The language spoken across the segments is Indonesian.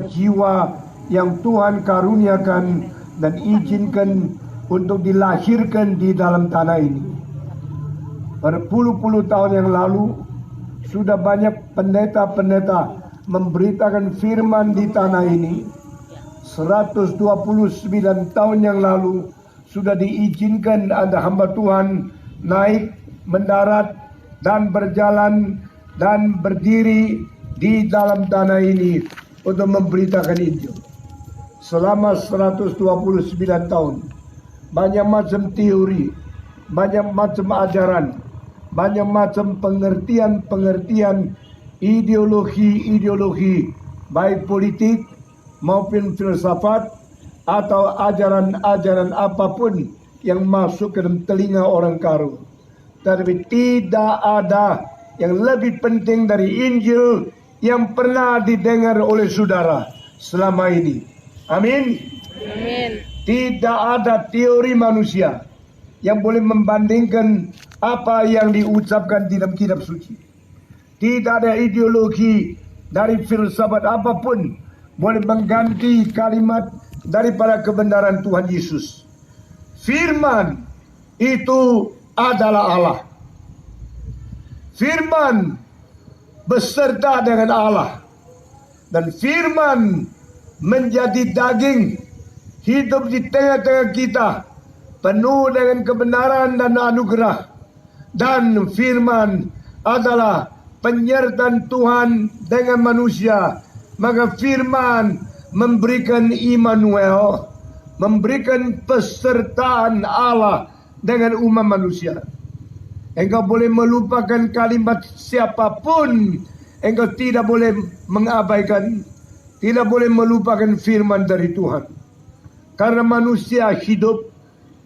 jiwa yang Tuhan karuniakan dan izinkan untuk dilahirkan di dalam tanah ini. Berpuluh-puluh tahun yang lalu sudah banyak pendeta-pendeta memberitakan firman di tanah ini. 129 tahun yang lalu sudah diizinkan ada hamba Tuhan naik, mendarat, dan berjalan dan berdiri di dalam tanah ini untuk memberitakan Injil. Selama 129 tahun, banyak macam teori, banyak macam ajaran, banyak macam pengertian-pengertian, ideologi-ideologi, baik politik maupun filsafat atau ajaran-ajaran apapun yang masuk ke dalam telinga orang karu. Tapi tidak ada yang lebih penting dari Injil yang pernah didengar oleh saudara selama ini. Amin. Amin. Tidak ada teori manusia yang boleh membandingkan apa yang diucapkan di dalam kitab suci. Tidak ada ideologi dari filsafat apapun boleh mengganti kalimat daripada kebenaran Tuhan Yesus. Firman itu adalah Allah. Firman beserta dengan Allah. Dan firman menjadi daging, hidup di tengah-tengah kita, penuh dengan kebenaran dan anugerah. Dan firman adalah penyertaan Tuhan dengan manusia. Maka firman memberikan Immanuel, memberikan pesertaan Allah dengan umat manusia. Engkau boleh melupakan kalimat siapapun, engkau tidak boleh mengabaikan, tidak boleh melupakan firman dari Tuhan. Karena manusia hidup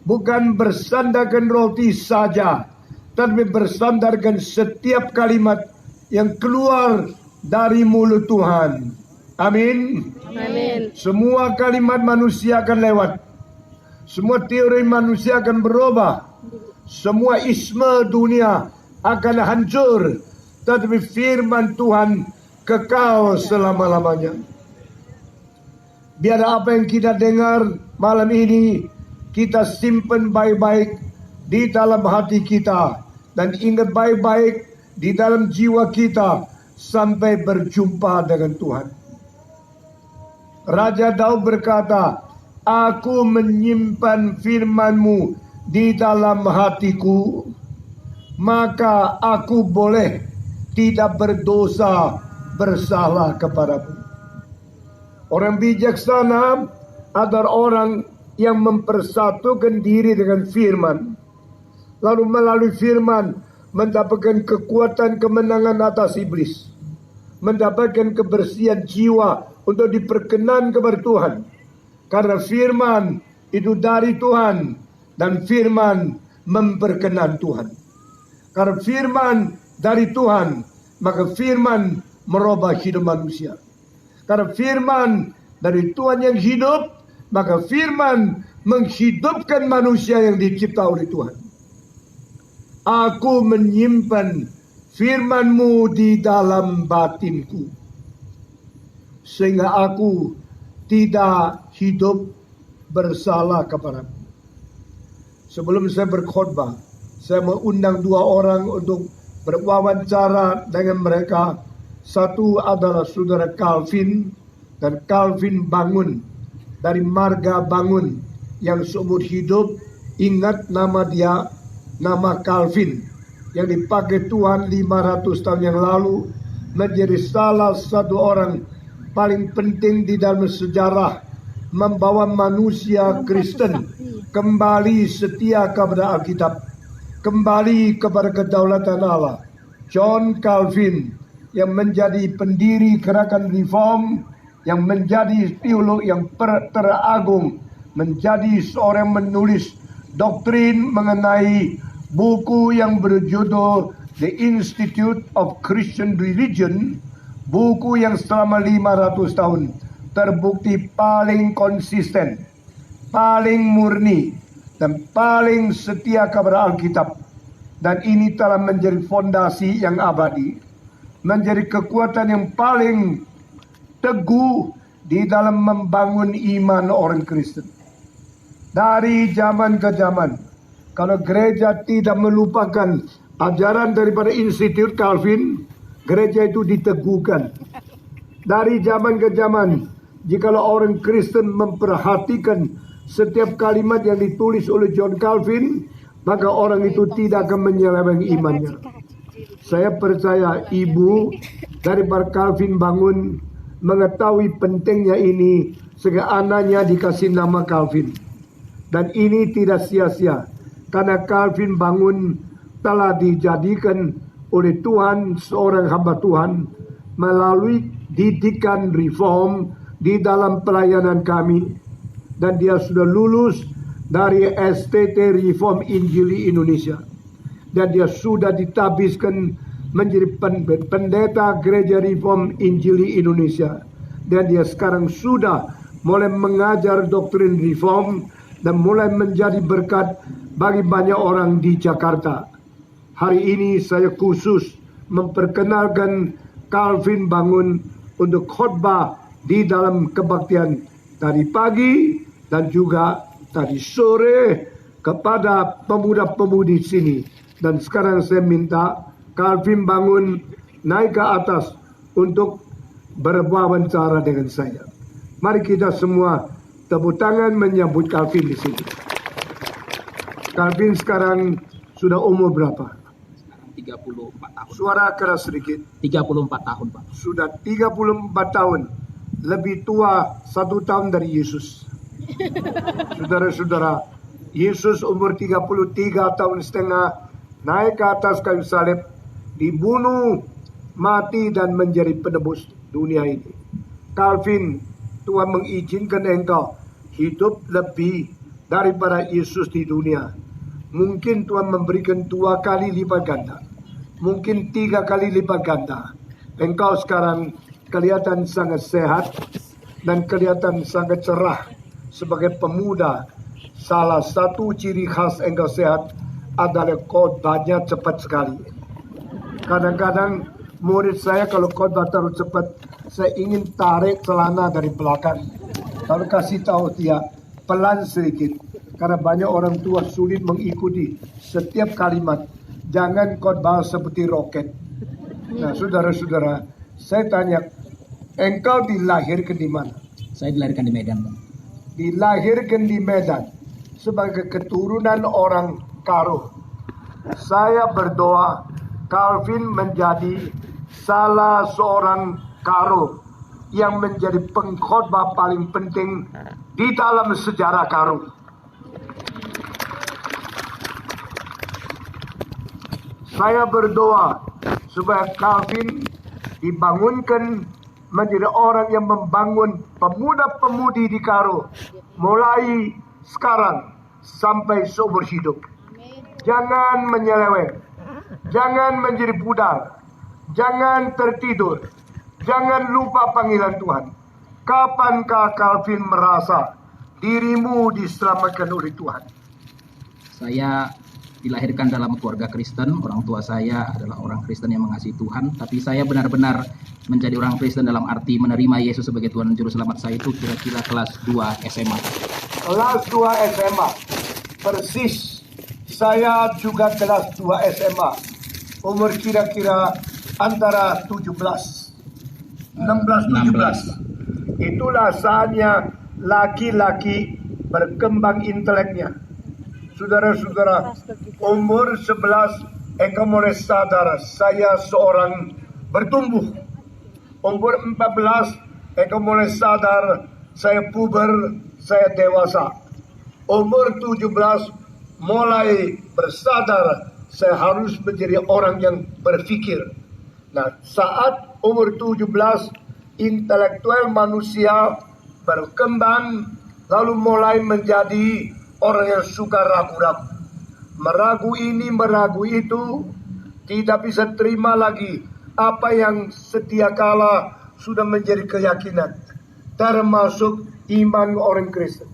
bukan bersandarkan roti saja, tapi bersandarkan setiap kalimat yang keluar dari mulut Tuhan. Amin. Amin. Semua kalimat manusia akan lewat. Semua teori manusia akan berubah. Semua isme dunia akan hancur. Tetapi firman Tuhan kekal selama-lamanya. Biar apa yang kita dengar malam ini kita simpan baik-baik di dalam hati kita. Dan ingat baik-baik di dalam jiwa kita sampai berjumpa dengan Tuhan. Raja Daud berkata, aku menyimpan firman-Mu di dalam hatiku, maka aku boleh tidak berdosa bersalah kepadamu. Orang bijaksana adalah orang yang mempersatukan diri dengan firman, lalu melalui firman mendapatkan kekuatan kemenangan atas iblis, mendapatkan kebersihan jiwa untuk diperkenan kepada Tuhan. Karena firman itu dari Tuhan dan firman memperkenan Tuhan. Karena firman dari Tuhan, maka firman merubah hidup manusia. Karena firman dari Tuhan yang hidup, maka firman menghidupkan manusia yang dicipta oleh Tuhan. Aku menyimpan firman-Mu di dalam batinku, sehingga aku tidak hidup bersalah kepadamu. Sebelum saya berkhotbah, saya mengundang dua orang untuk berwawancara dengan mereka. Satu adalah saudara Calvin, dan Calvin Bangun dari Marga Bangun yang seumur hidup ingat nama dia, nama Calvin, yang dipakai Tuhan 500 tahun yang lalu, menjadi salah satu orang paling penting di dalam sejarah membawa manusia Kristen kembali setia kepada Alkitab, kembali kepada kedaulatan Allah. John Calvin yang menjadi pendiri gerakan reform, yang menjadi teolog yang teragung, menjadi seorang menulis doktrin mengenai buku yang berjudul The Institute of Christian Religion, buku yang selama 500 tahun terbukti paling konsisten, paling murni, dan paling setia kepada Alkitab. Dan ini telah menjadi fondasi yang abadi, menjadi kekuatan yang paling teguh di dalam membangun iman orang Kristen. Dari zaman ke zaman, kalau gereja tidak melupakan ajaran daripada Institut Calvin, gereja itu diteguhkan. Dari zaman ke zaman, jikalau orang Kristen memperhatikan setiap kalimat yang ditulis oleh John Calvin, maka orang itu tidak akan menyeleweng imannya. Saya percaya ibu daripada Calvin bangun mengetahui pentingnya ini sehingga anaknya dikasih nama Calvin. Dan ini tidak sia-sia karena Calvin bangun telah dijadikan oleh Tuhan seorang hamba Tuhan melalui didikan reform di dalam pelayanan kami, dan dia sudah lulus dari STT Reform Injili Indonesia, dan dia sudah ditabiskan menjadi pendeta Gereja Reform Injili Indonesia, dan dia sekarang sudah mulai mengajar doktrin reform dan mulai menjadi berkat bagi banyak orang di Jakarta. Hari ini saya khusus memperkenalkan Calvin bangun untuk khotbah di dalam kebaktian tadi pagi dan juga tadi sore kepada pemuda-pemudi sini. Dan sekarang saya minta Calvin bangun naik ke atas untuk berwawancara dengan saya. Mari kita semua tepuk tangan menyambut Calvin di sini. Calvin sekarang sudah umur berapa? 34 tahun. Suara keras sedikit. 34 tahun, Pak. Sudah 34 tahun. Lebih tua 1 tahun dari Yesus. Saudara-saudara, Yesus umur 33 tahun setengah naik ke atas kayu salib, dibunuh, mati dan menjadi penebus dunia ini. Calvin, Tuhan mengizinkan engkau hidup lebih daripada Yesus di dunia. Mungkin Tuhan memberikan 2 kali lipat ganda, mungkin 3 kali lipat ganda. Engkau sekarang kelihatan sangat sehat dan kelihatan sangat cerah sebagai pemuda. Salah satu ciri khas engkau sehat adalah khotbahnya cepat sekali. Kadang-kadang murid saya kalau khotbah terlalu cepat, saya ingin tarik celana dari belakang. Lalu kasih tahu dia pelan sedikit. Karena banyak orang tua sulit mengikuti setiap kalimat. Jangan khotbah seperti roket. Nah, saudara-saudara, saya tanya, engkau dilahirkan di mana? Saya dilahirkan di Medan, Pak. Dilahirkan di Medan sebagai keturunan orang Karo. Saya berdoa Calvin menjadi salah seorang Karo yang menjadi pengkhotbah paling penting di dalam sejarah Karo. Saya berdoa supaya Calvin dibangunkan menjadi orang yang membangun pemuda-pemudi di Karo mulai sekarang sampai seumur hidup. Jangan menyeleweng, jangan menjadi pudar, jangan tertidur, jangan lupa panggilan Tuhan. Kapankah Calvin merasa dirimu diselamatkan oleh Tuhan? Saya dilahirkan dalam keluarga Kristen. Orang tua saya adalah orang Kristen yang mengasihi Tuhan. Tapi saya benar-benar menjadi orang Kristen dalam arti menerima Yesus sebagai Tuhan dan Juru Selamat saya itu kira-kira kelas 2 SMA. Kelas 2 SMA. Persis. Saya juga kelas 2 SMA. Umur kira-kira antara 16, 17. Itulah saatnya laki-laki berkembang inteleknya. Saudara-saudara, umur 11 engkau mulai sadar saya seorang bertumbuh. Umur 14 engkau mulai sadar saya puber, saya dewasa. Umur 17 mulai bersadar saya harus menjadi orang yang berpikir. Nah, saat umur 17 intelektual manusia berkembang lalu mulai menjadi orang yang suka ragu-ragu. Meragu ini, meragu itu, tidak bisa terima lagi apa yang setia kala sudah menjadi keyakinan, termasuk iman orang Kristen.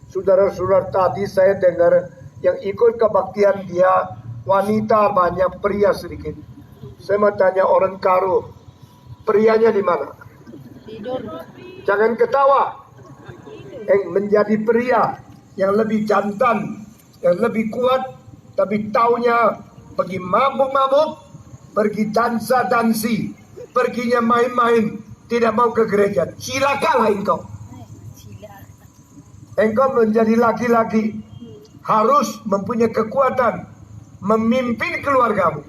Saudara-saudara, tadi saya dengar yang ikut kebaktian dia wanita banyak, pria sedikit. Saya mau tanya orang Karo, prianya di mana? Tidur. Jangan ketawa. Menjadi pria yang lebih jantan, yang lebih kuat, tapi taunya pergi mabuk-mabuk, pergi dansa-dansi, perginya main-main, tidak mau ke gereja. Silakanlah engkau. Engkau menjadi laki-laki harus mempunyai kekuatan memimpin keluargamu,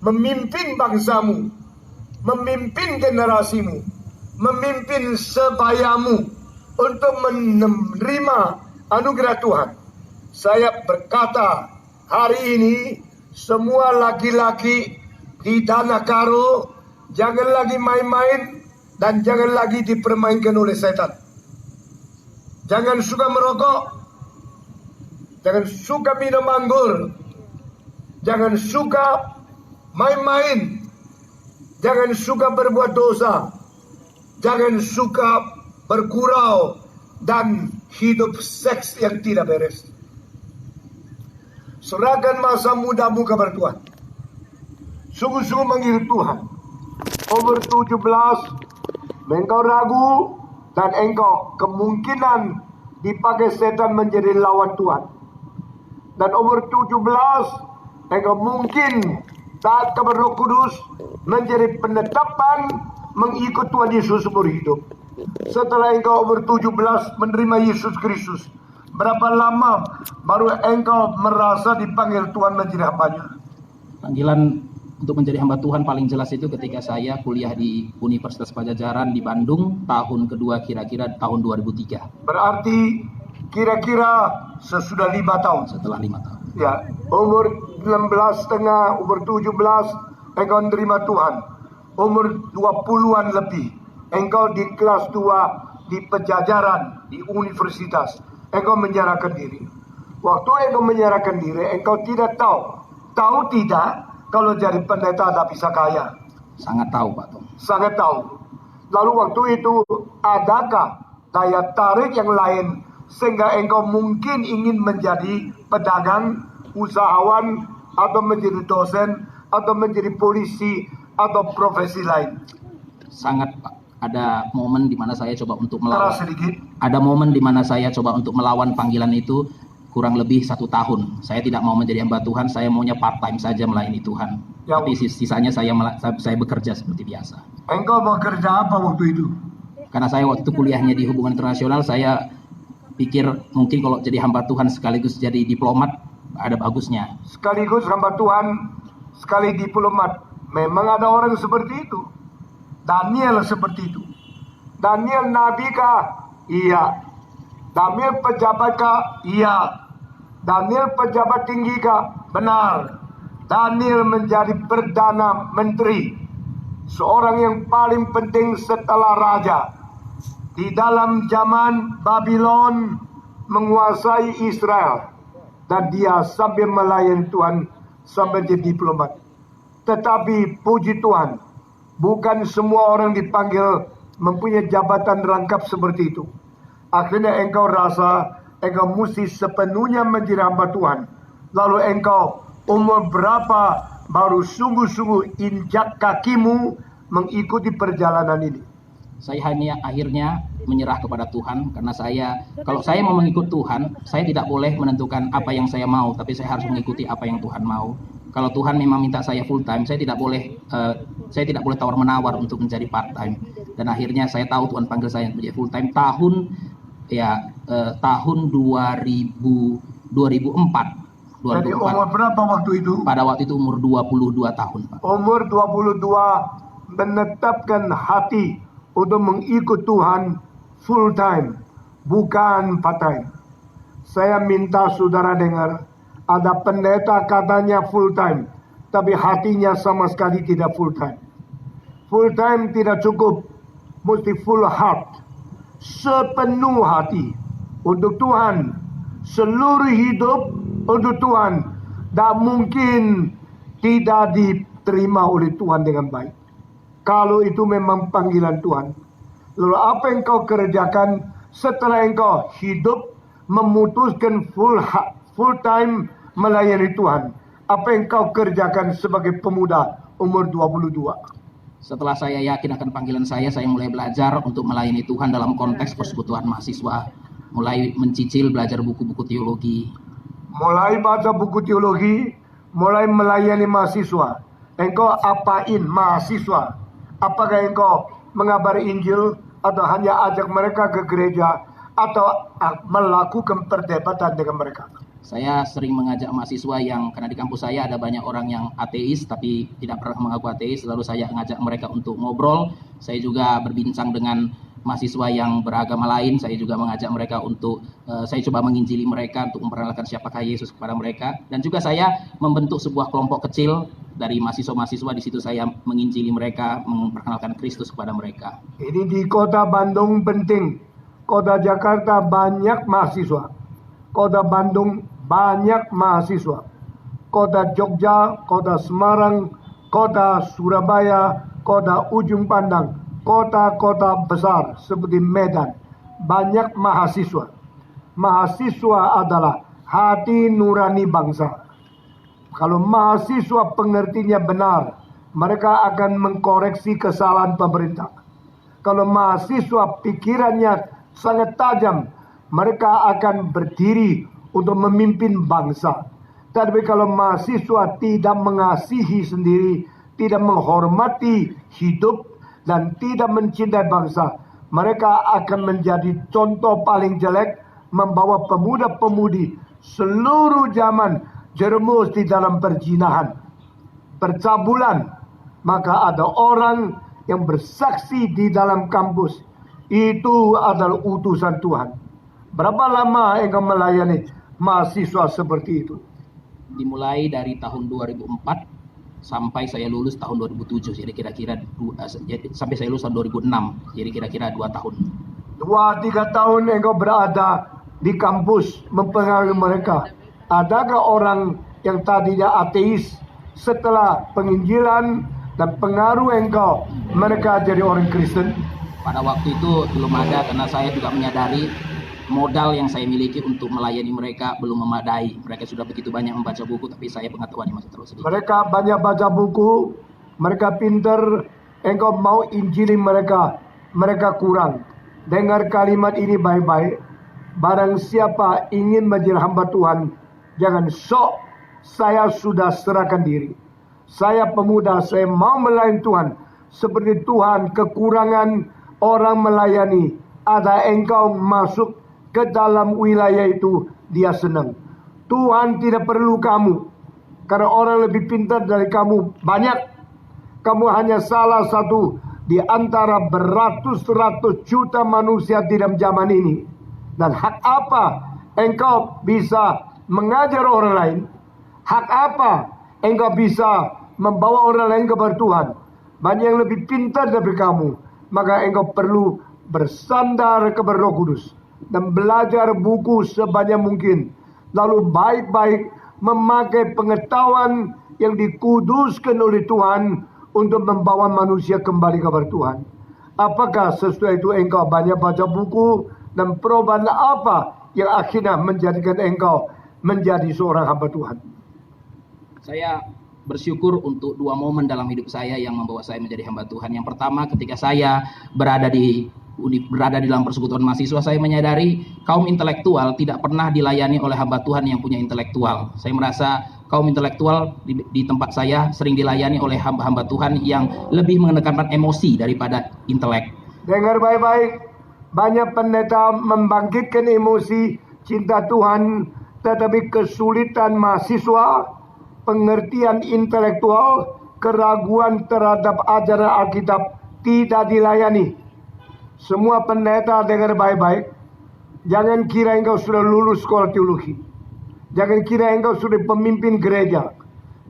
memimpin bangsamu, memimpin generasimu, memimpin sebayamu untuk menerima anugerah Tuhan. Saya berkata hari ini semua laki-laki di Tanah Karo jangan lagi main-main dan jangan lagi dipermainkan oleh setan. Jangan suka merokok, jangan suka minum anggur, jangan suka main-main, jangan suka berbuat dosa, jangan suka bergurau dan hidup seks yang tidak beres. Serahkan masa mudamu kepada Tuhan. Sungguh-sungguh mengikut Tuhan. Umur 17, engkau ragu dan engkau kemungkinan dipakai setan menjadi lawan Tuhan. Dan umur 17, engkau mungkin taat kepada Roh Kudus menjadi penetapan mengikut Tuhan Yesus seumur hidup. Setelah engkau umur 17 menerima Yesus Kristus, berapa lama baru engkau merasa dipanggil Tuhan menjadi hambanya? Panggilan untuk menjadi hamba Tuhan paling jelas itu ketika saya kuliah di Universitas Pajajaran di Bandung, tahun kedua kira-kira tahun 2003. Berarti kira-kira sesudah 5 tahun. Setelah 5 tahun. Ya, umur 16 setengah, umur 17 engkau menerima Tuhan. Umur 20-an lebih engkau di kelas 2 di Pajajaran, di universitas. Engkau menyerahkan diri. Waktu engkau menyerahkan diri, engkau tidak tahu tidak kalau jadi pendeta tak bisa kaya. Sangat tahu, Pak Tom. Sangat tahu. Lalu waktu itu adakah daya tarik yang lain sehingga engkau mungkin ingin menjadi pedagang, usahawan, atau menjadi dosen, atau menjadi polisi, atau profesi lain? Sangat, Pak. Ada momen di mana saya coba untuk melawan. Keras sedikit. Ada momen di mana saya coba untuk melawan panggilan itu kurang lebih 1 tahun. Saya tidak mau menjadi hamba Tuhan, saya maunya part time saja melayani Tuhan. Ya. Tapi sisanya saya bekerja seperti biasa. Engkau bekerja apa waktu itu? Karena saya waktu itu kuliahnya di hubungan internasional, saya pikir mungkin kalau jadi hamba Tuhan sekaligus jadi diplomat ada bagusnya. Sekaligus hamba Tuhan, sekali diplomat. Memang ada orang seperti itu. Daniel seperti itu. Daniel nabi kah? Iya. Daniel pejabat kah? Iya. Daniel pejabat tinggi kah? Benar. Daniel menjadi perdana menteri, seorang yang paling penting setelah raja. Di dalam zaman Babylon menguasai Israel, dan dia sambil melayani Tuhan sampai jadi diplomat. Tetapi puji Tuhan, bukan semua orang dipanggil mempunyai jabatan rangkap seperti itu. Akhirnya engkau rasa engkau mesti sepenuhnya menjadi hamba Tuhan. Lalu engkau umur berapa baru sungguh-sungguh injak kakimu mengikuti perjalanan ini? Saya hanya akhirnya menyerah kepada Tuhan, karena kalau saya mau mengikut Tuhan, saya tidak boleh menentukan apa yang saya mau, tapi saya harus mengikuti apa yang Tuhan mau. Kalau Tuhan memang minta saya full time, saya tidak boleh tawar menawar untuk menjadi part time. Dan akhirnya saya tahu Tuhan panggil saya menjadi full time tahun 2004. Jadi umur berapa waktu itu? Pada waktu itu umur 22 tahun, Pak. Umur 22 menetapkan hati untuk mengikut Tuhan full time, bukan part time. Saya minta saudara dengar, ada pendeta katanya full time, tapi hatinya sama sekali tidak full time. Full time tidak cukup, mesti full heart, sepenuh hati untuk Tuhan, seluruh hidup untuk Tuhan. Tak mungkin tidak diterima oleh Tuhan dengan baik. Kalau itu memang panggilan Tuhan. Lalu apa yang kau kerjakan setelah engkau hidup memutuskan full time melayani Tuhan? Apa yang kau kerjakan sebagai pemuda umur 22? Setelah saya yakin akan panggilan saya mulai belajar untuk melayani Tuhan dalam konteks persekutuan mahasiswa. Mulai mencicil belajar buku-buku teologi. Mulai baca buku teologi, mulai melayani mahasiswa. Engkau apain mahasiswa? Apakah engkau mengabari Injil atau hanya ajak mereka ke gereja atau melakukan perdebatan dengan mereka? Saya sering mengajak mahasiswa karena di kampus saya ada banyak orang yang ateis tapi tidak pernah mengaku ateis, lalu saya mengajak mereka untuk ngobrol. Saya juga berbincang dengan mahasiswa yang beragama lain, saya juga mengajak mereka saya coba menginjili mereka untuk memperkenalkan siapakah Yesus kepada mereka. Dan juga saya membentuk sebuah kelompok kecil dari mahasiswa-mahasiswa, di situ saya menginjili mereka, memperkenalkan Kristus kepada mereka. Ini di kota Bandung penting, kota Jakarta banyak mahasiswa, kota Bandung banyak mahasiswa, kota Jogja, kota Semarang, kota Surabaya, kota Ujung Pandang, kota-kota besar seperti Medan, banyak mahasiswa. Mahasiswa adalah hati nurani bangsa. Kalau mahasiswa pengertiannya benar, mereka akan mengkoreksi kesalahan pemerintah. Kalau mahasiswa pikirannya sangat tajam, mereka akan berdiri untuk memimpin bangsa. Tapi kalau mahasiswa tidak mengasihi sendiri, tidak menghormati hidup, dan tidak mencintai bangsa, mereka akan menjadi contoh paling jelek, membawa pemuda-pemudi seluruh zaman jerumus di dalam perzinahan, percabulan. Maka ada orang yang bersaksi di dalam kampus, itu adalah utusan Tuhan. Berapa lama engkau melayani mahasiswa seperti itu? Dimulai dari tahun 2004 sampai saya lulus tahun 2007, jadi kira-kira sampai saya lulus tahun 2006, jadi kira-kira 2 tahun. 2-3 tahun engkau berada di kampus mempengaruhi mereka. Adakah orang yang tadinya ateis setelah penginjilan dan pengaruh engkau, mereka jadi orang Kristen? Pada waktu itu belum ada, karena saya juga menyadari modal yang saya miliki untuk melayani mereka belum memadai. Mereka sudah begitu banyak membaca buku, tapi saya pengetahuannya masih terlalu sedikit. Mereka banyak baca buku, mereka pintar, engkau mau injili mereka, mereka kurang. Dengar kalimat ini baik-baik. Barang siapa ingin menjadi hamba Tuhan, jangan sok saya sudah serahkan diri. Saya pemuda, saya mau melayani Tuhan. Seperti Tuhan kekurangan orang melayani, ada engkau masuk ke dalam wilayah itu, dia senang. Tuhan tidak perlu kamu, karena orang lebih pintar dari kamu banyak. Kamu hanya salah satu di antara beratus-ratus juta manusia di dalam zaman ini. Dan hak apa engkau bisa mengajar orang lain? Hak apa engkau bisa membawa orang lain kepada Tuhan? Banyak yang lebih pintar dari kamu. Maka engkau perlu bersandar kepada Roh Kudus dan belajar buku sebanyak mungkin. Lalu baik-baik memakai pengetahuan yang dikuduskan oleh Tuhan untuk membawa manusia kembali kepada Tuhan. Apakah sesuai itu engkau banyak baca buku, dan perubahan apa yang akhirnya menjadikan engkau menjadi seorang hamba Tuhan? Saya bersyukur untuk 2 momen dalam hidup saya yang membawa saya menjadi hamba Tuhan. Yang pertama, ketika saya berada di dalam persekutuan mahasiswa, saya menyadari kaum intelektual tidak pernah dilayani oleh hamba Tuhan yang punya intelektual. Saya merasa kaum intelektual di tempat saya sering dilayani oleh hamba-hamba Tuhan yang lebih menekankan emosi daripada intelek. Dengar baik-baik, banyak pendeta membangkitkan emosi cinta Tuhan, tetapi kesulitan mahasiswa, pengertian intelektual, keraguan terhadap ajaran Alkitab tidak dilayani. Semua pendeta dengar baik-baik. Jangan kira engkau sudah lulus sekolah teologi. Jangan kira engkau sudah pemimpin gereja.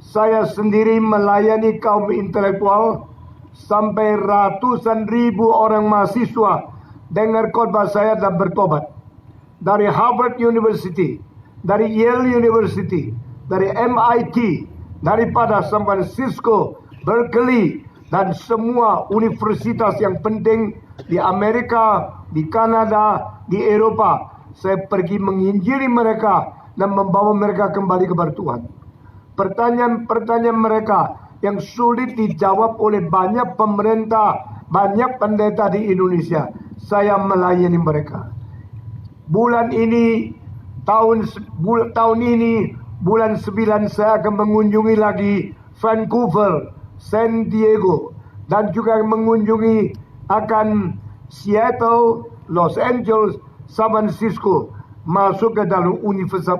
Saya sendiri melayani kaum intelektual sampai ratusan ribu orang mahasiswa dengar khotbah saya dan bertobat. Dari Harvard University, dari Yale University, dari MIT, daripada San Francisco, Berkeley, dan semua universitas yang penting di Amerika, di Kanada, di Eropa. Saya pergi menginjili mereka dan membawa mereka kembali kepada Tuhan. Pertanyaan-pertanyaan mereka yang sulit dijawab oleh banyak pemerintah, banyak pendeta di Indonesia. Saya melayani mereka. Bulan ini, tahun ini, bulan 9 saya akan mengunjungi lagi Vancouver, San Diego, dan juga mengunjungi akan Seattle, Los Angeles, San Francisco, masuk ke dalam universitas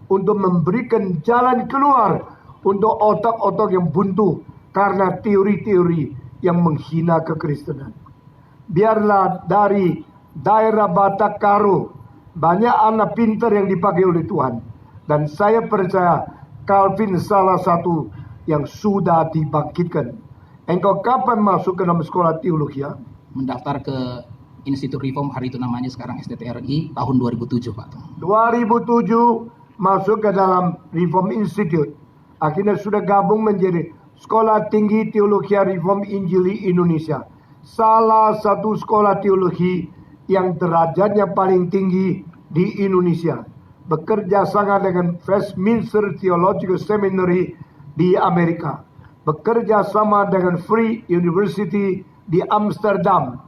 untuk memberikan jalan keluar untuk otak-otak yang buntu karena teori-teori yang menghina kekristenan. Biarlah dari daerah Batak Karo banyak anak pintar yang dipakai oleh Tuhan, dan saya percaya Calvin salah satu yang sudah dibangkitkan. Engkau kapan masuk ke dalam sekolah teologi? Mendaftar ke Institut Reform, hari itu namanya sekarang STTRI, tahun 2007 Pak. 2007 masuk ke dalam Reform Institute. Akhirnya sudah gabung menjadi Sekolah Tinggi Teologi Reform Injili Indonesia. Salah satu sekolah teologi yang derajatnya paling tinggi di Indonesia. Bekerja sama dengan Westminster Theological Seminary di Amerika. Bekerja sama dengan Free University di Amsterdam.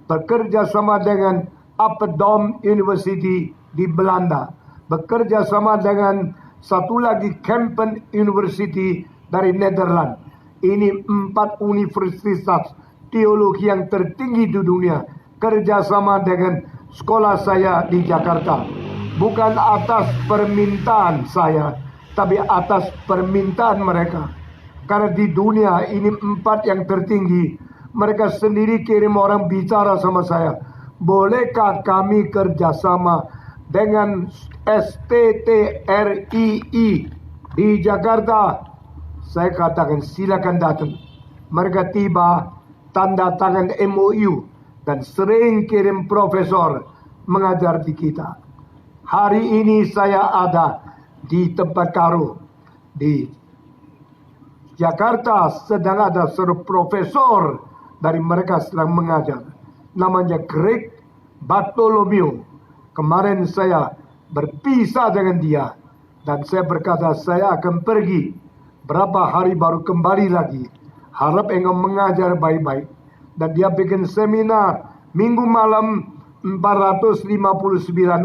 Bekerja sama dengan Appledam University di Belanda. Bekerja sama dengan satu lagi Kempen University dari Nederland. Ini 4 universitas teologi yang tertinggi di dunia. Kerjasama dengan sekolah saya di Jakarta. Bukan atas permintaan saya, tapi atas permintaan mereka. Karena di dunia ini 4 yang tertinggi. Mereka sendiri kirim orang bicara sama saya. Bolehkah kami kerjasama dengan STTRII di Jakarta? Saya katakan silakan datang. Mereka tiba, tanda tangan MOU, dan sering kirim profesor mengajar di kita. Hari ini saya ada di tempat Karo di Jakarta, sedang ada seorang profesor dari mereka sedang mengajar. Namanya Greg Bartholomew. Kemarin saya berpisah dengan dia, dan saya berkata saya akan pergi. Berapa hari baru kembali lagi. Harap engkau mengajar baik-baik. Dan dia bikin seminar minggu malam, 459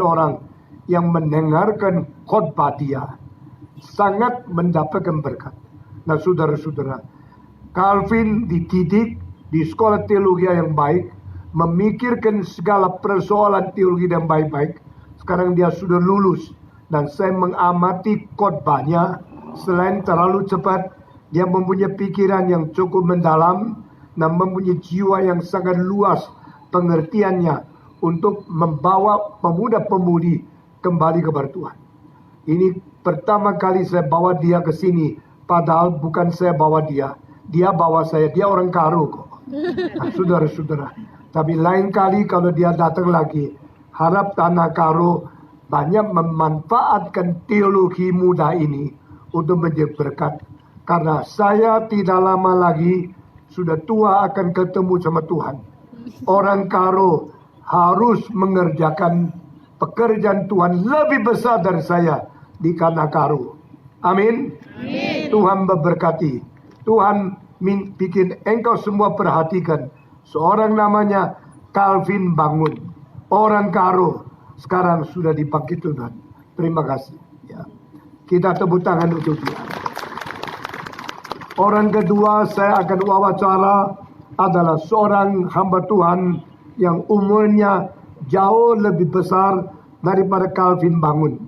orang yang mendengarkan khotbah dia. Sangat mendapatkan berkat. Nah saudara-saudara, Calvin dididik di sekolah teologi yang baik, memikirkan segala persoalan teologi yang baik-baik. Sekarang dia sudah lulus, dan saya mengamati khotbahnya. Selain terlalu cepat, dia mempunyai pikiran yang cukup mendalam dan mempunyai jiwa yang sangat luas pengertiannya untuk membawa pemuda-pemudi kembali kepada Tuhan. Ini pertama kali saya bawa dia ke sini, padahal bukan saya bawa dia. Dia bawa saya, dia orang Karo kok. Nah, saudara-saudara. Tapi lain kali kalau dia datang lagi, harap tanah Karo banyak memanfaatkan teologi muda ini untuk menjadi berkat. Karena saya tidak lama lagi sudah tua akan ketemu sama Tuhan. Orang Karo harus mengerjakan pekerjaan Tuhan lebih besar dari saya di tanah Karo. Amin. Amin. Tuhan memberkati. Tuhan bikin engkau semua perhatikan. Seorang namanya Calvin Bangun. Orang Karo sekarang sudah dibangkit Tuhan. Terima kasih. Ya. Kita tepuk tangan untuk dia. Orang kedua saya akan wawancara adalah seorang hamba Tuhan yang umurnya jauh lebih besar daripada Calvin Bangun.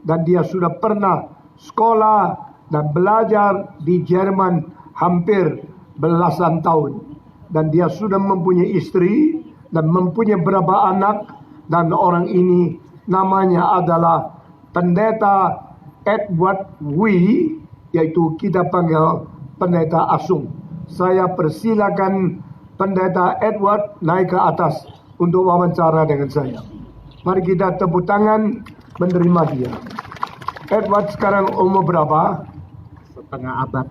Dan dia sudah pernah sekolah dan belajar di Jerman hampir belasan tahun. Dan dia sudah mempunyai istri dan mempunyai beberapa anak. Dan orang ini namanya adalah Pendeta Edward Wee, yaitu kita panggil Pendeta Asung. Saya persilakan Pendeta Edward naik ke atas untuk wawancara dengan saya. Mari kita tepuk tangan menerima dia. Edward sekarang umur berapa? Setengah abad.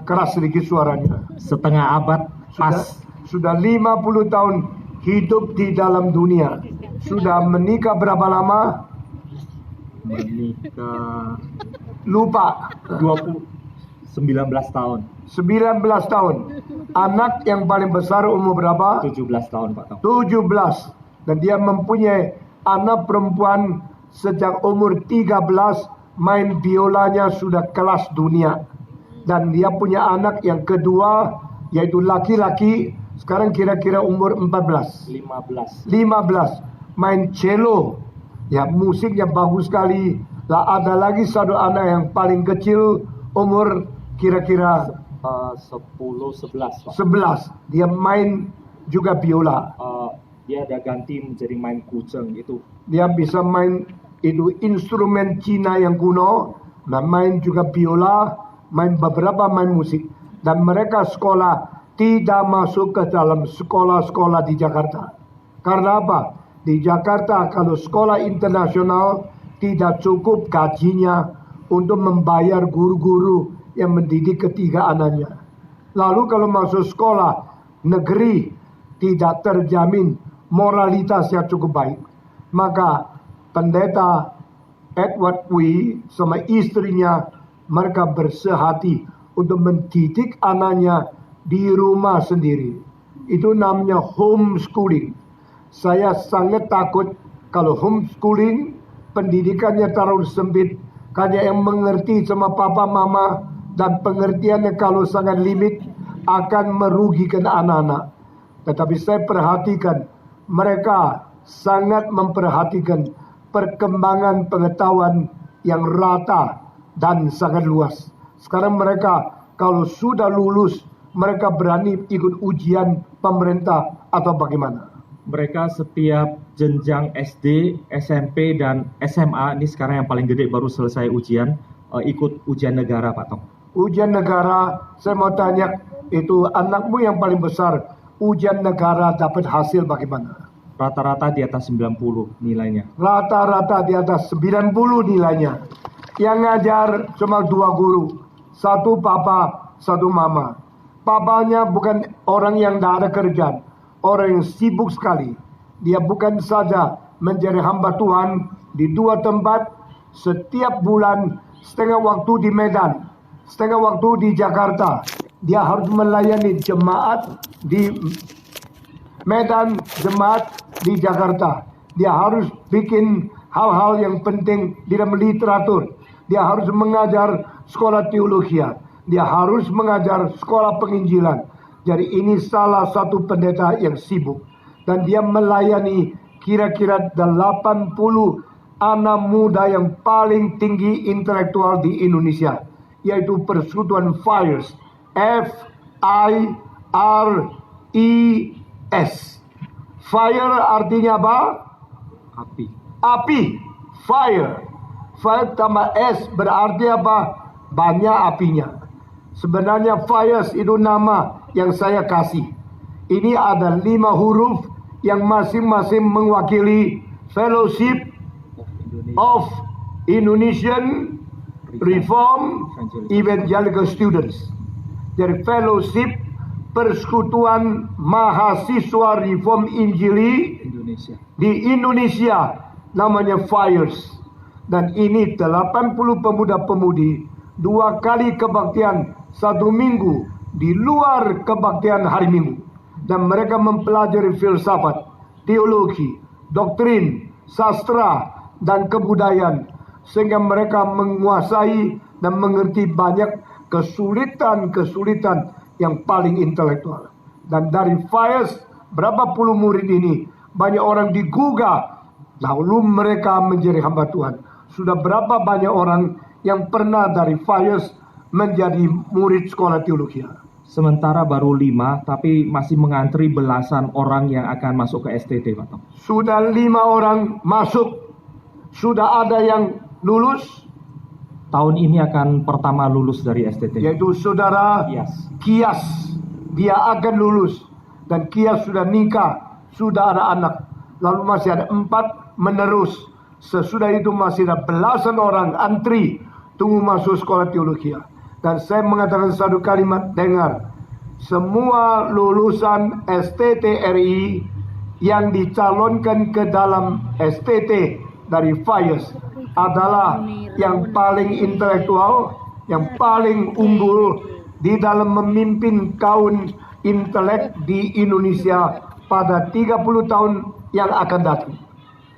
Keras sedikit suaranya. Setengah abad pas. Sudah 50 tahun hidup di dalam dunia. Sudah menikah berapa lama? Menikah Lupa. 20 19 tahun. 19 tahun. Anak yang paling besar umur berapa? 17 tahun Pak Tom. 17. Dan dia mempunyai anak perempuan sejak umur 13, main biolanya sudah kelas dunia. Dan dia punya anak yang kedua, yaitu laki-laki, sekarang kira-kira umur 14. 15. Main cello. Ya, musiknya bagus sekali. Lah ada lagi satu anak yang paling kecil, umur kira-kira 10-11 Pak. 11. Dia main juga biola. Dia ada ganti menjadi main kucing itu. Dia bisa main itu instrumen Cina yang kuno, dan main juga biola, main beberapa main musik. Dan mereka sekolah tidak masuk ke dalam sekolah-sekolah di Jakarta. Karena apa? Di Jakarta kalau sekolah internasional tidak cukup gajinya untuk membayar guru-guru yang mendidik ketiga anaknya. Lalu kalau masuk sekolah negeri tidak terjamin moralitas yang cukup baik. Maka pendeta Edward Wee sama istrinya mereka bersehati untuk mendidik anaknya di rumah sendiri. Itu namanya homeschooling. Saya sangat takut kalau homeschooling pendidikannya terlalu sempit, karena yang mengerti sama papa mama dan pengertiannya kalau sangat limit akan merugikan anak-anak. Tetapi saya perhatikan mereka sangat memperhatikan perkembangan pengetahuan yang rata dan sangat luas. Sekarang mereka kalau sudah lulus, mereka berani ikut ujian pemerintah atau bagaimana? Mereka setiap jenjang SD, SMP, dan SMA, ini sekarang yang paling gede baru selesai ujian, ikut ujian negara Pak Tom. Ujian negara, saya mau tanya, itu anakmu yang paling besar, ujian negara dapat hasil bagaimana? Rata-rata di atas 90 nilainya. Rata-rata di atas 90 nilainya. Yang ngajar cuma 2 guru. Satu papa, satu mama. Papanya bukan orang yang tidak ada kerjaan. Orang yang sibuk sekali. Dia bukan saja menjadi hamba Tuhan di 2 tempat. Setiap bulan setengah waktu di Medan, setengah waktu di Jakarta. Dia harus melayani jemaat di Medan, jemaat di Jakarta. Dia harus bikin hal-hal yang penting di dalam literatur. Dia harus mengajar sekolah teologi. Dia harus mengajar sekolah penginjilan. Jadi ini salah satu pendeta yang sibuk. Dan dia melayani kira-kira 80 anak muda yang paling tinggi intelektual di Indonesia. Yaitu Persekutuan FIRES. F-I-R-E-S. Fire artinya apa? Api. Api. Fire. Fire tambah S berarti apa? Banyak apinya. Sebenarnya fires itu nama yang saya kasih. Ini ada 5 huruf yang masing-masing mewakili Fellowship of Indonesian Reform Evangelical Students. Jadi Fellowship Persekutuan Mahasiswa Reform Injili Indonesia. di Indonesia, namanya FIRES. Dan ini 80 pemuda-pemudi, 2 kali kebaktian 1 minggu di luar kebaktian hari Minggu. Dan mereka mempelajari filsafat, teologi, doktrin, sastra, dan kebudayaan. Sehingga mereka menguasai dan mengerti banyak kesulitan-kesulitan yang paling intelektual. Dan dari FIRES, berapa puluh murid ini, banyak orang digugah, lalu mereka menjadi hamba Tuhan. Sudah berapa banyak orang yang pernah dari FIRES menjadi murid sekolah teologi. Sementara baru 5, tapi masih mengantri belasan orang yang akan masuk ke STT Pak Tom. Sudah 5 orang masuk, sudah ada yang lulus, Tahun ini akan pertama lulus dari STT. yaitu saudara Kias. Dia akan lulus. Dan Kias sudah nikah, sudah ada anak. Lalu masih ada 4 menerus. Sesudah itu masih ada belasan orang antri tunggu masuk sekolah teologi. Dan saya mengatakan satu kalimat, dengar. Semua lulusan STT-RI yang dicalonkan ke dalam STT dari FIRES adalah yang paling intelektual, yang paling unggul di dalam memimpin kaum intelek di Indonesia pada 30 tahun yang akan datang.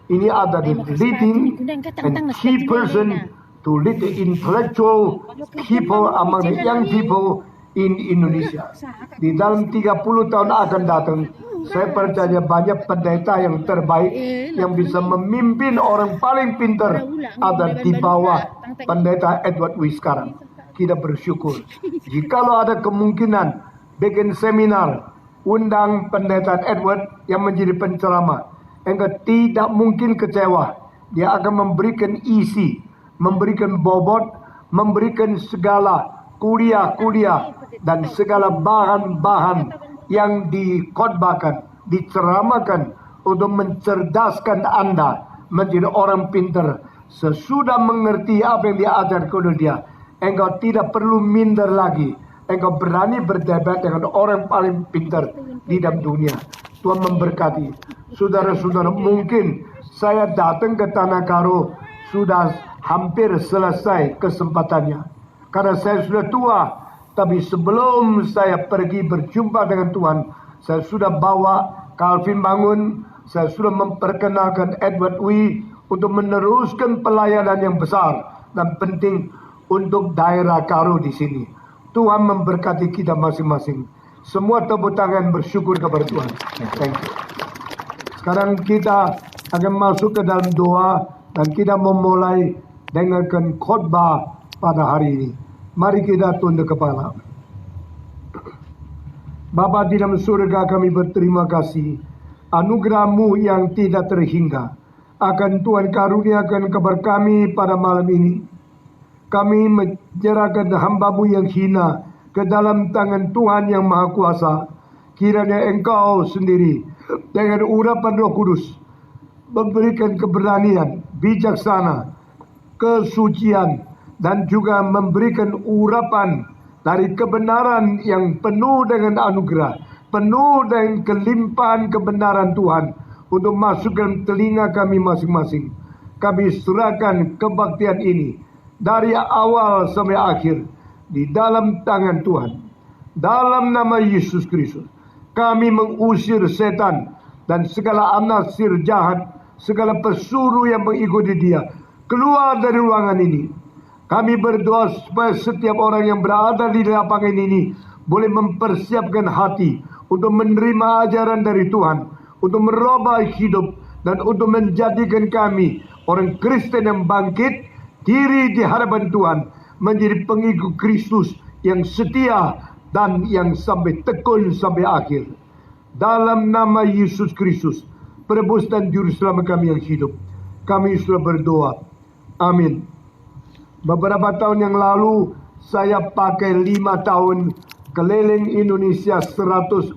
Ini ada di leading and key person to lead the intellectual people among the young people in Indonesia. Di dalam 30 tahun akan datang, saya percaya banyak pendeta yang terbaik yang bisa memimpin orang paling pintar ada di bawah pendeta Edward W. sekarang. Kita bersyukur. Jikalau ada kemungkinan bikin seminar, undang pendeta Edward yang menjadi penceramah, engkau tidak mungkin kecewa. Dia akan memberikan isi, memberikan bobot, memberikan segala kuliah-kuliah dan segala bahan-bahan yang dikhotbahkan, diceramakan untuk mencerdaskan Anda menjadi orang pintar. Sesudah mengerti apa yang diajarkan oleh dia, engkau tidak perlu minder lagi. Engkau berani berdebat dengan orang paling pintar di dalam dunia. Tuhan memberkati. Saudara-saudara, mungkin saya datang ke Tanah Karo sudah hampir selesai kesempatannya. Karena saya sudah tua. Tapi sebelum saya pergi berjumpa dengan Tuhan, saya sudah bawa Calvin Bangun, saya sudah memperkenalkan Edward W. untuk meneruskan pelayanan yang besar dan penting untuk daerah Karo di sini. Tuhan memberkati kita masing-masing. Semua tepuk tangan bersyukur kepada Tuhan. Thank you. Sekarang kita akan masuk ke dalam doa dan kita memulai dengarkan khotbah pada hari ini. Mari kita tunduk kepala. Bapa di dalam surga, kami berterima kasih anugerah-Mu yang tidak terhingga akan Tuhan karuniakan kepada kami pada malam ini. Kami menyerahkan hamba-Mu yang hina ke dalam tangan Tuhan yang Maha Kuasa. Kiranya Engkau sendiri dengan urapan Roh Kudus memberikan keberanian, bijaksana, kesucian, dan juga memberikan urapan dari kebenaran yang penuh dengan anugerah, penuh dengan kelimpahan kebenaran Tuhan untuk masuk dalam telinga kami masing-masing. Kami serahkan kebaktian ini dari awal sampai akhir di dalam tangan Tuhan. Dalam nama Yesus Kristus, kami mengusir setan dan segala anasir jahat, segala pesuruh yang mengikuti dia, keluar dari ruangan ini. Kami berdoa supaya setiap orang yang berada di lapangan ini boleh mempersiapkan hati untuk menerima ajaran dari Tuhan, untuk merubah hidup, dan untuk menjadikan kami orang Kristen yang bangkit diri di hadapan Tuhan, menjadi pengikut Kristus yang setia dan yang sampai tekun sampai akhir. Dalam nama Yesus Kristus, Penebus dan Juru Selamat kami yang hidup, kami sudah berdoa. Amin. Beberapa tahun yang lalu saya pakai 5 tahun keliling Indonesia 140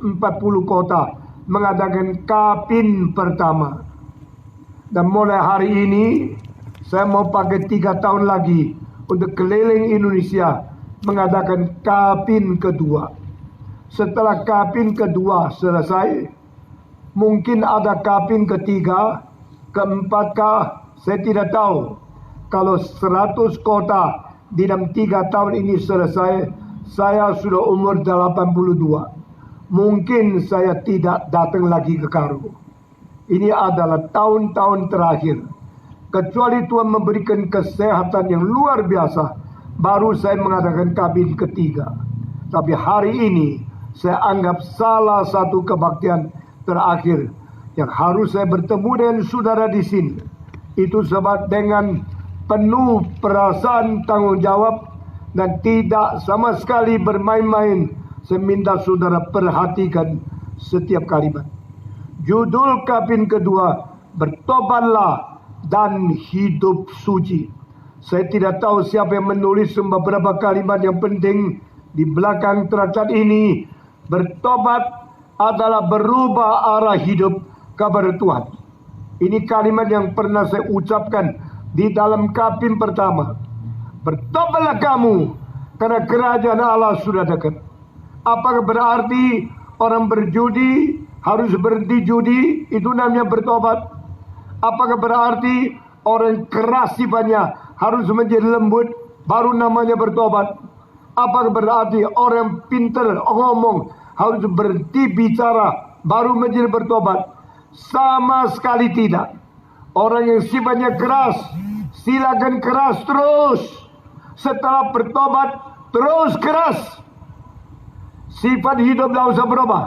kota mengadakan Kapin pertama. Dan mulai hari ini saya mau pakai 3 tahun lagi untuk keliling Indonesia mengadakan Kapin kedua. Setelah Kapin kedua selesai, mungkin ada Kapin ketiga, keempatkah, saya tidak tahu. Kalau 100 kota di dalam 3 tahun ini selesai, saya sudah umur 82. Mungkin saya tidak datang lagi ke Karo. Ini adalah tahun-tahun terakhir. Kecuali Tuhan memberikan kesehatan yang luar biasa, baru saya mengadakan Kapin ketiga. Tapi hari ini, saya anggap salah satu kebaktian terakhir yang harus saya bertemu dengan saudara di sini. Itu sebab dengan penuh perasaan tanggung jawab dan tidak sama sekali bermain-main, saya minta saudara perhatikan setiap kalimat. Judul Kapin kedua, bertobatlah dan hidup suci. Saya tidak tahu siapa yang menulis beberapa kalimat yang penting di belakang tercatat ini. Bertobat adalah berubah arah hidup kepada Tuhan. Ini kalimat yang pernah saya ucapkan di dalam Kapin pertama. Bertobatlah kamu, karena kerajaan Allah sudah dekat. Apakah berarti orang berjudi harus berhenti judi? Itu namanya bertobat. Apakah berarti orang keras sifatnya harus menjadi lembut? baru namanya bertobat. Apa berarti orang pintar ngomong harus berhenti bicara baru menjadi bertobat? Sama sekali tidak. Orang yang sifatnya keras, silakan keras terus. Setelah bertobat terus keras. Sifat hidup tidak usah berubah.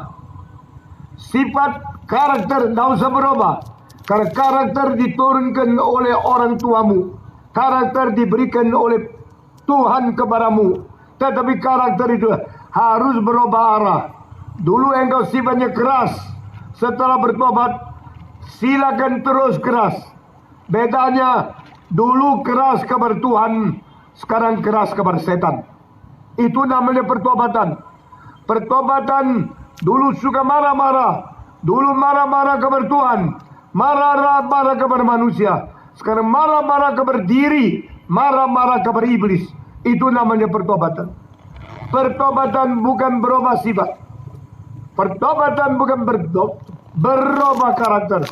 Sifat karakter tidak usah berubah. Karena karakter diturunkan oleh orang tuamu. Karakter diberikan oleh Tuhan kepadamu. Tetapi karakter itu harus berubah arah. Dulu engkau sifatnya keras. Setelah bertobat, silakan terus keras. Bedanya, dulu keras kepada Tuhan, sekarang keras kepada setan. Itu namanya pertobatan. Pertobatan dulu suka marah-marah. Dulu marah-marah kepada Tuhan. Marah-marah kepada manusia. Sekarang marah-marah kepada diri. Marah-marah kepada iblis. Itu namanya pertobatan. Pertobatan bukan berubah sifat. Pertobatan bukan berubah karakter.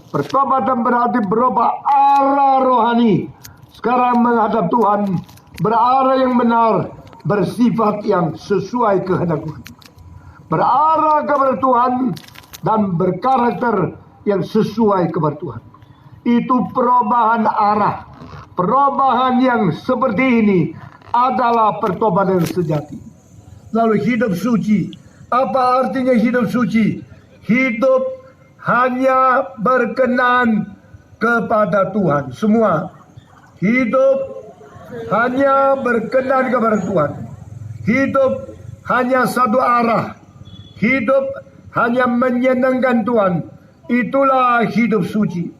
Pertobatan berarti berubah arah rohani. Sekarang menghadap Tuhan, berarah yang benar, bersifat yang sesuai kehendak Tuhan. Berarah kepada Tuhan dan berkarakter yang sesuai kepada Tuhan. Itu perubahan arah. Perubahan yang seperti ini adalah pertobatan sejati. Lalu hidup suci. Apa artinya hidup suci? Hidup hanya berkenan kepada Tuhan. Semua. Hidup hanya berkenan kepada Tuhan. Hidup hanya satu arah. Hidup hanya menyenangkan Tuhan. Itulah hidup suci.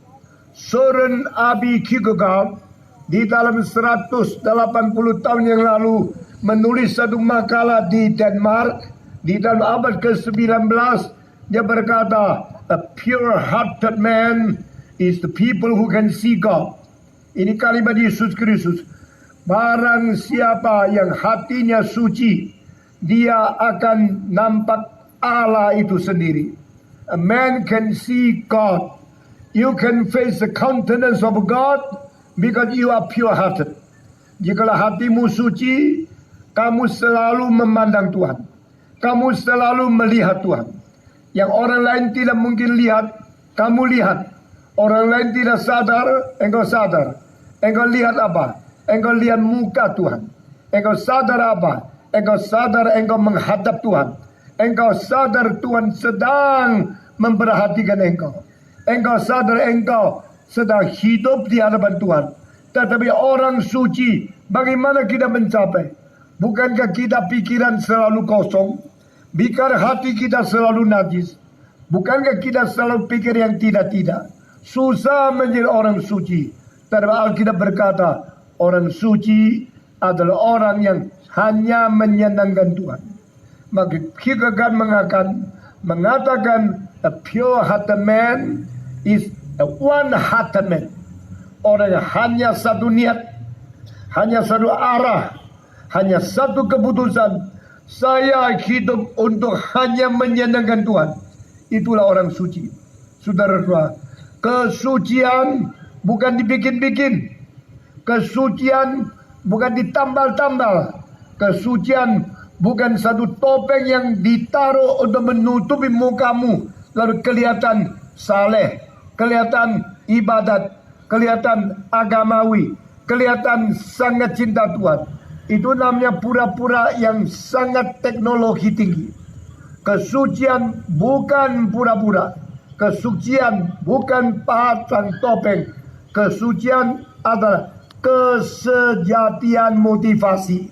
Soren Abi Kierkegaard di dalam 180 tahun yang lalu menulis satu makalah di Denmark di dalam abad ke-19. Dia berkata, a pure-hearted man is the people who can see God. Ini kalimat Yesus Kristus. Barang siapa yang hatinya suci, dia akan nampak Allah itu sendiri. A man can see God. You can face the countenance of God because you are pure-hearted. Jikalau hatimu suci, kamu selalu memandang Tuhan. Kamu selalu melihat Tuhan. Yang orang lain tidak mungkin lihat, kamu lihat. Orang lain tidak sadar, engkau sadar. Engkau lihat apa? Engkau lihat muka Tuhan. Engkau sadar apa? Engkau sadar engkau menghadap Tuhan. Engkau sadar Tuhan sedang memperhatikan engkau. Engkau sadar engkau sedang hidup di hadapan Tuhan. Tetapi orang suci, bagaimana kita mencapai? Bukankah kita pikiran selalu kosong? Bukan hati kita selalu najis? Bukankah kita selalu pikir yang tidak-tidak? Susah menjadi orang suci. Tetapi Alkitab berkata, orang suci adalah orang yang hanya menyenangkan Tuhan. Maka Kierkegaard mengatakan, a pure-hearted man is a one-hearted man. Orang yang hanya satu niat, hanya satu arah, hanya satu keputusan. Saya hidup untuk hanya menyenangkan Tuhan. Itulah orang suci. Saudara-saudara, kesucian bukan dibikin-bikin. Kesucian bukan ditambal-tambal. Kesucian bukan satu topeng yang ditaruh untuk menutupi mukamu. Lalu kelihatan saleh, kelihatan ibadat, kelihatan agamawi, kelihatan sangat cinta Tuhan. Itu namanya pura-pura yang sangat teknologi tinggi. Kesucian bukan pura-pura. Kesucian bukan pasang topeng. Kesucian adalah kesejatian motivasi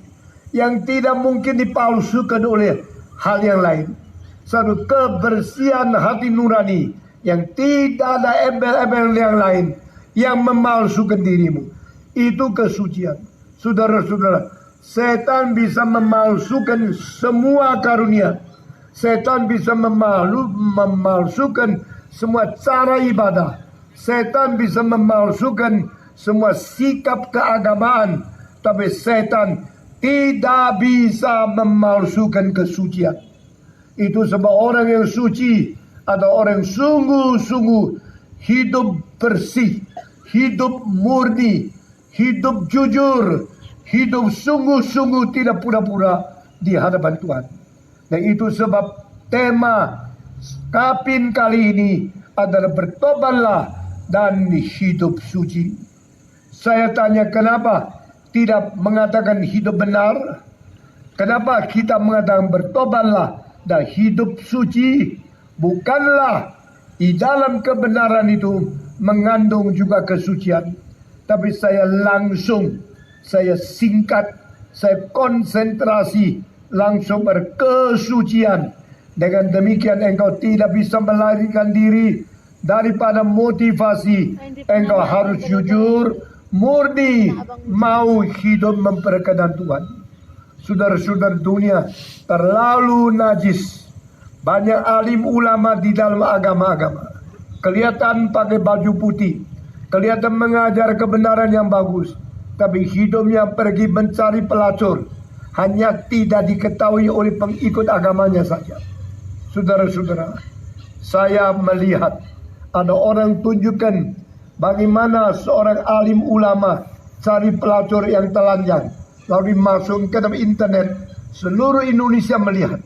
yang tidak mungkin dipalsukan oleh hal yang lain. Satu kebersihan hati nurani yang tidak ada embel-embel yang lain yang memalsukan dirimu. Itu kesucian. Saudara-saudara, setan bisa memalsukan semua karunia. Setan bisa memalsukan semua cara ibadah. Setan bisa memalsukan semua sikap keagamaan. Tapi setan tidak bisa memalsukan kesucian. Itu sebab orang yang suci adalah orang yang sungguh-sungguh hidup bersih, hidup murni, hidup jujur, hidup sungguh-sungguh tidak pura-pura di hadapan Tuhan. Dan itu sebab tema Kapin kali ini adalah bertobatlah dan hidup suci. Saya tanya, kenapa tidak mengatakan hidup benar? Kenapa kita mengatakan bertobatlah dan hidup suci? Bukanlah di dalam kebenaran itu mengandung juga kesucian. Tapi saya singkat, saya konsentrasi langsung berkesucian. Dengan demikian engkau tidak bisa melarikan diri daripada motivasi. Engkau harus jujur, murni, mau hidup memperkenan Tuhan. Saudara-saudara, dunia terlalu najis. Banyak alim ulama di dalam agama-agama. Kelihatan pakai baju putih. Kelihatan mengajar kebenaran yang bagus. Tapi hidupnya pergi mencari pelacur. Hanya tidak diketahui oleh pengikut agamanya saja. Saudara-saudara, saya melihat ada orang tunjukkan bagaimana seorang alim ulama cari pelacur yang telanjang. Lalu masuk ke dalam internet. Seluruh Indonesia melihat.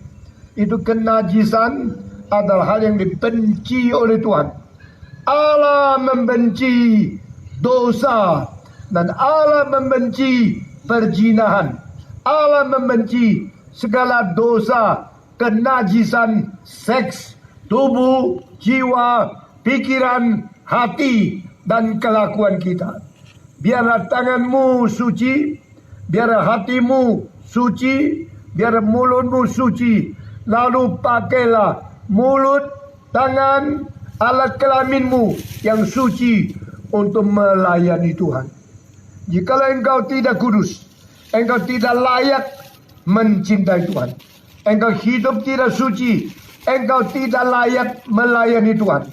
Itu kenajisan adalah hal yang dibenci oleh Tuhan. Allah membenci dosa. Dan Allah membenci perzinahan. Allah membenci segala dosa, kenajisan, seks, tubuh, jiwa, pikiran, hati, dan kelakuan kita. Biarlah tanganmu suci, biarlah hatimu suci, biarlah mulutmu suci. Lalu pakailah mulut, tangan, alat kelaminmu yang suci untuk melayani Tuhan. Jikalau engkau tidak kudus, engkau tidak layak mencintai Tuhan. Engkau hidup tidak suci, engkau tidak layak melayani Tuhan.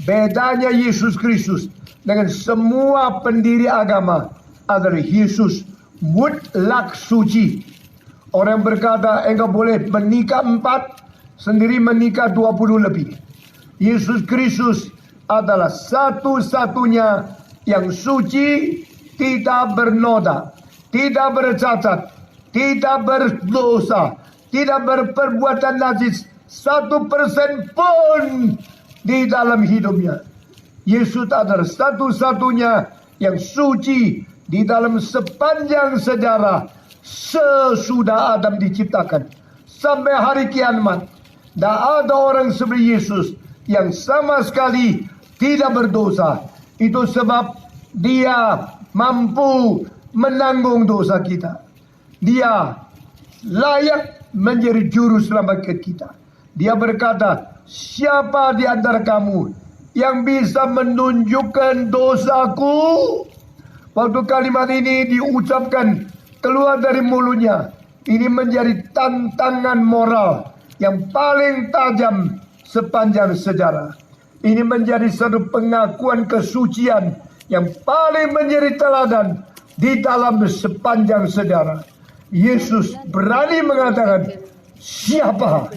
Bedanya Yesus Kristus dengan semua pendiri agama adalah Yesus mutlak suci. Orang berkata engkau boleh menikah 4, sendiri menikah 20 lebih. Yesus Kristus adalah satu-satunya yang suci, tidak bernoda, tidak bercacat, tidak berdosa, tidak berperbuatan najis 1% pun di dalam hidupnya. Yesus adalah satu-satunya yang suci di dalam sepanjang sejarah sesudah Adam diciptakan sampai hari kiamat. Tak ada orang seperti Yesus yang sama sekali tidak berdosa. Itu sebab dia mampu menanggung dosa kita. Dia layak menjadi juru selamat kita. Dia berkata, siapa di antara kamu yang bisa menunjukkan dosaku? Waktu kalimat ini diucapkan keluar dari mulutnya, ini menjadi tantangan moral yang paling tajam sepanjang sejarah. Ini menjadi satu pengakuan kesucian yang paling menjadi teladan di dalam sepanjang sejarah. Yesus berani mengatakan, siapa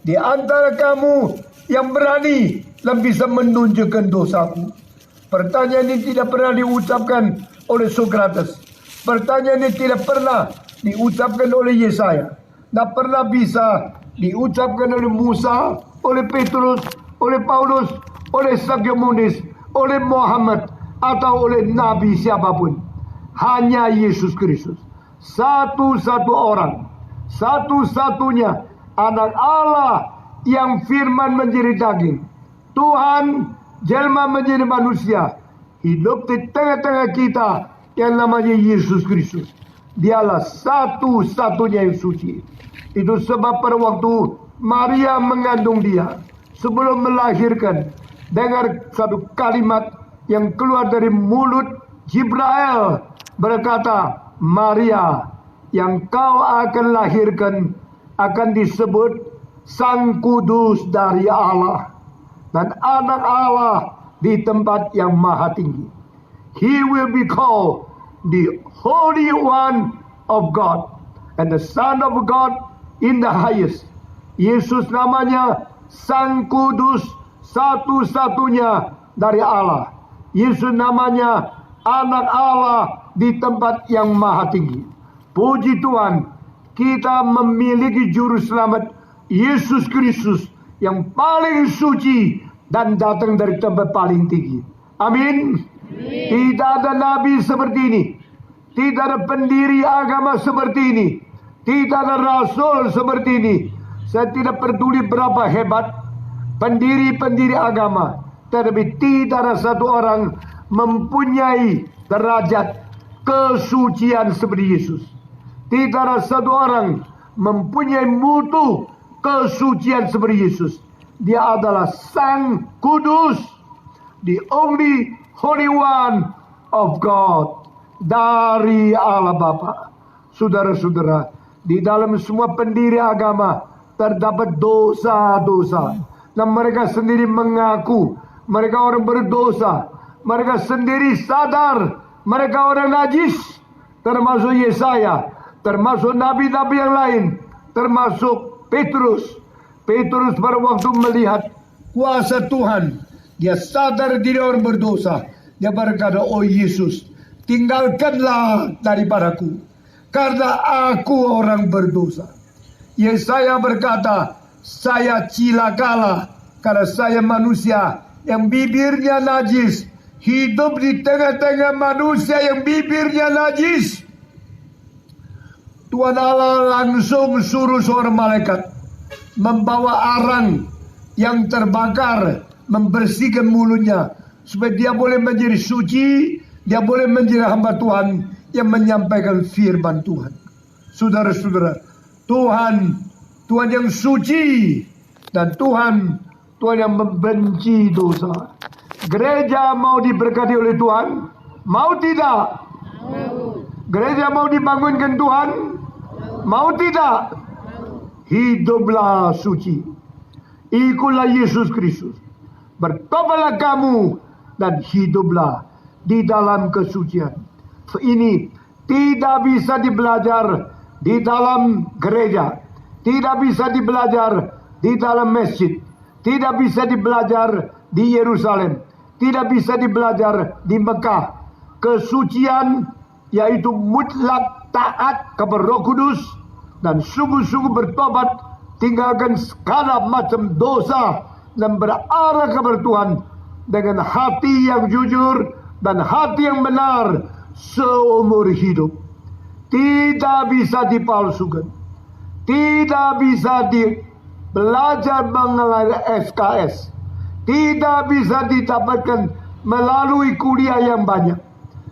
di antara kamu yang berani dan bisa menunjukkan dosaku? Pertanyaan ini tidak pernah diucapkan oleh Sokrates. Pertanyaan ini tidak pernah diucapkan oleh Yesaya. Tidak pernah bisa diucapkan oleh Musa, oleh Petrus, oleh Paulus, oleh Sakyamunis, oleh Muhammad, atau oleh Nabi siapapun. Hanya Yesus Kristus. Satu-satu orang. Satu-satunya anak Allah yang firman menjadi daging. Tuhan jelma menjadi manusia. Hidup di tengah-tengah kita yang namanya Yesus Kristus. Dialah satu-satunya yang suci. Itu sebab pada waktu Maria mengandung dia, sebelum melahirkan, dengar satu kalimat yang keluar dari mulut Jibril berkata, Maria, yang kau akan lahirkan akan disebut Sang Kudus dari Allah dan anak Allah di tempat yang maha tinggi. He will be called the Holy One of God and the Son of God in the highest. Yesus namanya Sang Kudus, satu-satunya dari Allah. Yesus namanya anak Allah di tempat yang maha tinggi. Puji Tuhan, kita memiliki juru selamat Yesus Kristus yang paling suci dan datang dari tempat paling tinggi. Amin. Tidak ada nabi seperti ini. Tidak ada pendiri agama seperti ini. Tidak ada rasul seperti ini. Saya tidak peduli berapa hebat pendiri-pendiri agama, tetapi tidak ada satu orang mempunyai derajat kesucian seperti Yesus. Tidak ada satu orang mempunyai mutu kesucian seperti Yesus. Dia adalah Sang Kudus, the only Holy One of God, dari Allah Bapa. Saudara-saudara, di dalam semua pendiri agama terdapat dosa-dosa. Dan mereka sendiri mengaku mereka orang berdosa. Mereka sendiri sadar mereka orang najis. Termasuk Yesaya, termasuk nabi-nabi yang lain, termasuk Petrus. Petrus pada waktu melihat kuasa Tuhan, dia sadar diri orang berdosa. Dia berkata, "Oh Yesus, tinggalkanlah daripadaku, karena aku orang berdosa." Yesaya berkata, "Saya cilakalah, karena saya manusia yang bibirnya najis, hidup di tengah-tengah manusia yang bibirnya najis." Tuhan Allah langsung suruh seorang malaikat membawa arang yang terbakar, membersihkan mulutnya, supaya dia boleh menjadi suci, dia boleh menjadi hamba Tuhan yang menyampaikan firman Tuhan. Saudara-saudara, Tuhan yang suci, dan Tuhan yang membenci dosa. Gereja mau diberkati oleh Tuhan? Mau tidak? Gereja mau dibangunkan Tuhan? Mau tidak? Hiduplah suci. Ikutlah Yesus Kristus. Bertobatlah kamu dan hiduplah di dalam kesucian. Ini tidak bisa dibelajar di dalam gereja. Tidak bisa dibelajar di dalam masjid. Tidak bisa dibelajar di Yerusalem. Tidak bisa dibelajar di Mekah. Kesucian yaitu mutlak taat kepada Roh Kudus dan sungguh-sungguh bertobat, tinggalkan segala macam dosa dan berarah kepada Tuhan dengan hati yang jujur dan hati yang benar seumur hidup. Tidak bisa dipalsukan. Tidak bisa belajar mengenai SKS. Tidak bisa didapatkan melalui kuliah yang banyak.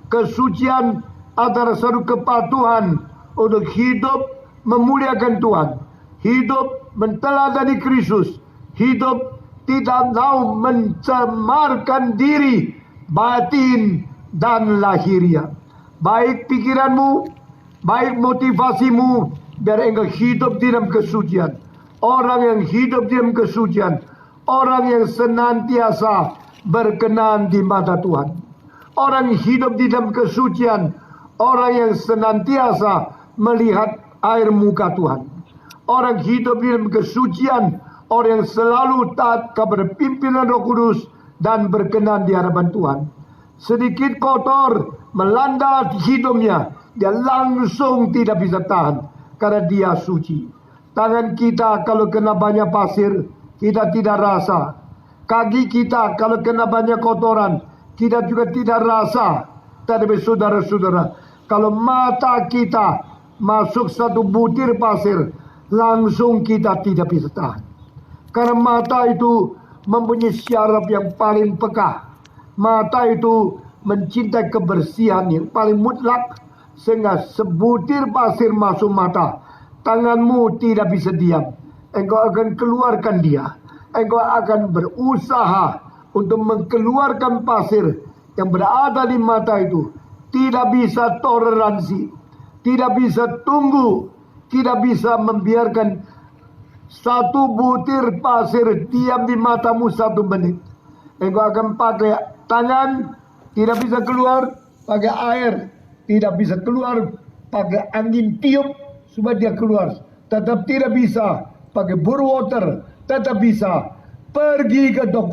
Kesucian adalah satu kepatuhan untuk hidup memuliakan Tuhan, hidup menteladani Kristus, hidup tidak mau mencemarkan diri, batin dan lahiriah. Baik pikiranmu, baik motivasimu, biar engkau hidup di dalam kesucian. Orang yang hidup di dalam kesucian, orang yang senantiasa berkenan di mata Tuhan. Orang yang hidup di dalam kesucian, orang yang senantiasa melihat air muka Tuhan. Orang hidup di dalam kesucian, orang yang selalu taat kepada pimpinan Roh Kudus dan berkenan di hadapan Tuhan. Sedikit kotor melanda hidupnya, dia langsung tidak bisa tahan karena dia suci. Tangan kita kalau kena banyak pasir, kita tidak rasa. Kaki kita kalau kena banyak kotoran, kita juga tidak rasa. Tetapi saudara-saudara, kalau mata kita masuk satu butir pasir, langsung kita tidak bisa tahan. Karena mata itu mempunyai syaraf yang paling peka. Mata itu mencintai kebersihan yang paling mutlak. Sehingga sebutir pasir masuk mata, tanganmu tidak bisa diam. Engkau akan keluarkan dia. Engkau akan berusaha untuk mengeluarkan pasir yang berada di mata itu. Tidak bisa toleransi, tidak bisa tunggu, tidak bisa membiarkan satu butir pasir diam di matamu 1 menit. Engkau akan pakai tangan, tidak bisa keluar, pakai air, tidak bisa keluar, pakai angin tiup supaya dia keluar. Tetap tidak bisa pakai bore water, tetap bisa pergi ke dokter.